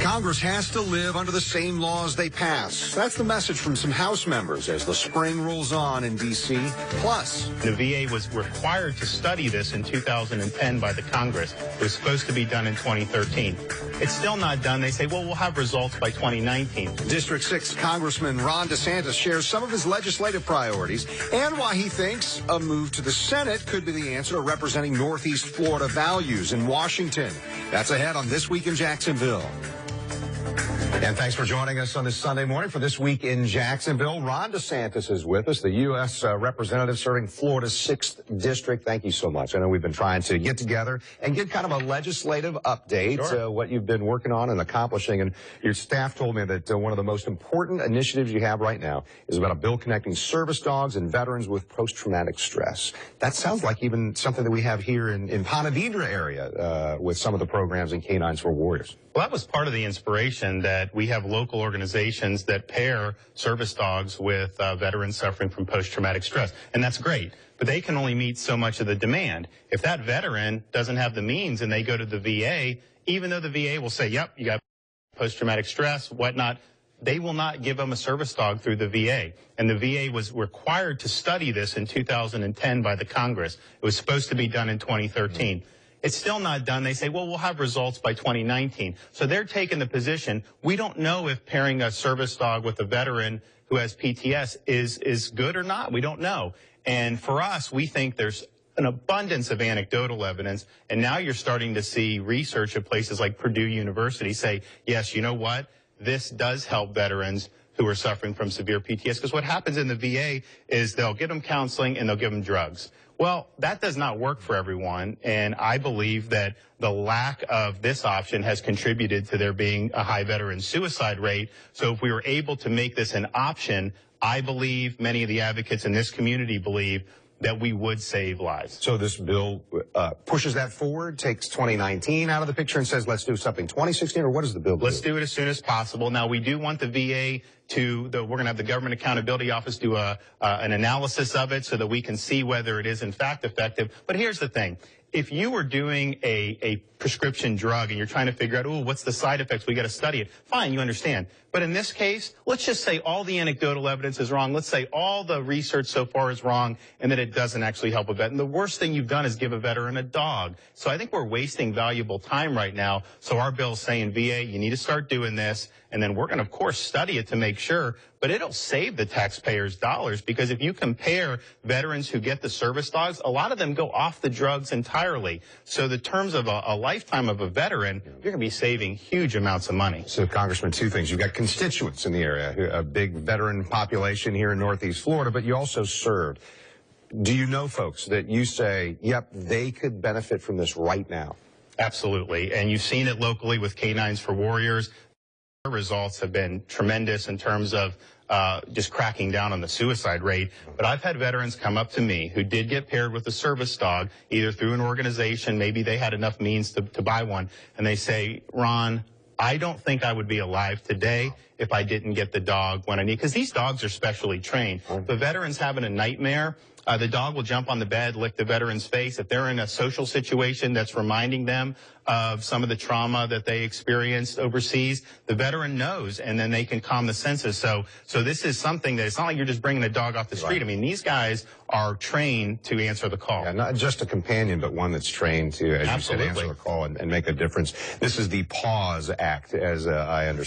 Congress has to live under the same laws they pass. That's the message from some House members as the spring rolls on in D.C. Plus, the VA was required to study this in 2010 by the Congress. It was supposed to be done in 2013. It's still not done. They say, well, we'll have results by 2019. District 6 Congressman Ron DeSantis shares some of his legislative priorities and why he thinks a move to the Senate could be the answer to representing Northeast Florida values in Washington. That's ahead on This Week in Jacksonville. And thanks for joining us on this Sunday morning for This Week in Jacksonville. Ron DeSantis is with us, the U.S. representative serving Florida's 6th District. Thank you so much. I know we've been trying to get together and get kind of a legislative update, sure. What you've been working on and accomplishing. And your staff told me that one of the most important initiatives you have right now is about a bill connecting service dogs and veterans with post-traumatic stress. That sounds like even something that we have here in Ponte Vedra area with some of the programs in Canines for Warriors. Well, that was part of the inspiration that we have local organizations that pair service dogs with veterans suffering from post-traumatic stress. And that's great, but they can only meet so much of the demand. If that veteran doesn't have the means and they go to the VA, even though the VA will say, yep, you got post-traumatic stress, whatnot, they will not give them a service dog through the VA. And the VA was required to study this in 2010 by the Congress. It was supposed to be done in 2013. It's still not done. They say, well, we'll have results by 2019. So they're taking the position, we don't know if pairing a service dog with a veteran who has PTS is good or not. We don't know. And for us, we think there's an abundance of anecdotal evidence. And now you're starting to see research at places like Purdue University say, yes, you know what? This does help veterans who are suffering from severe PTS. Because what happens in the VA is they'll give them counseling and they'll give them drugs. Well, that does not work for everyone, and I believe that the lack of this option has contributed to there being a high veteran suicide rate. So if we were able to make this an option, I believe many of the advocates in this community believe that we would save lives. So this bill pushes that forward, takes 2019 out of the picture and says, let's do something 2016, or what does the bill do? Let's do it as soon as possible. Now, we do want the VA we're going to have the Government Accountability Office do an analysis of it so that we can see whether it is in fact effective. But here's the thing. If you were doing a prescription drug and you're trying to figure out, oh, what's the side effects? We got to study it. Fine, you understand. But in this case, let's just say all the anecdotal evidence is wrong. Let's say all the research so far is wrong and that it doesn't actually help a vet. And the worst thing you've done is give a veteran a dog. So I think we're wasting valuable time right now. So our bill's saying, VA, you need to start doing this. And then we're going to, of course, study it to make sure. But it'll save the taxpayers dollars, because if you compare veterans who get the service dogs, a lot of them go off the drugs entirely. So the terms of a lifetime of a veteran, you're going to be saving huge amounts of money. So, Congressman, two things. You've got constituents in the area, a big veteran population here in Northeast Florida, but you also served. Do you know folks that you say, yep, they could benefit from this right now? Absolutely. And you've seen it locally with Canines for Warriors. Our results have been tremendous in terms of just cracking down on the suicide rate. But I've had veterans come up to me who did get paired with a service dog, either through an organization, maybe they had enough means to buy one, and they say, Ron, I don't think I would be alive today if I didn't get the dog when I need, because these dogs are specially trained. The veteran's having a nightmare. The dog will jump on the bed, lick the veteran's face. If they're in a social situation that's reminding them of some of the trauma that they experienced overseas, the veteran knows, and then they can calm the senses. So this is something that it's not like you're just bringing a dog off the street. Right. I mean, these guys are trained to answer the call. Yeah, not just a companion, but one that's trained to, as Absolutely. you said, answer the call and make a difference. This is the PAWS Act, as I understand.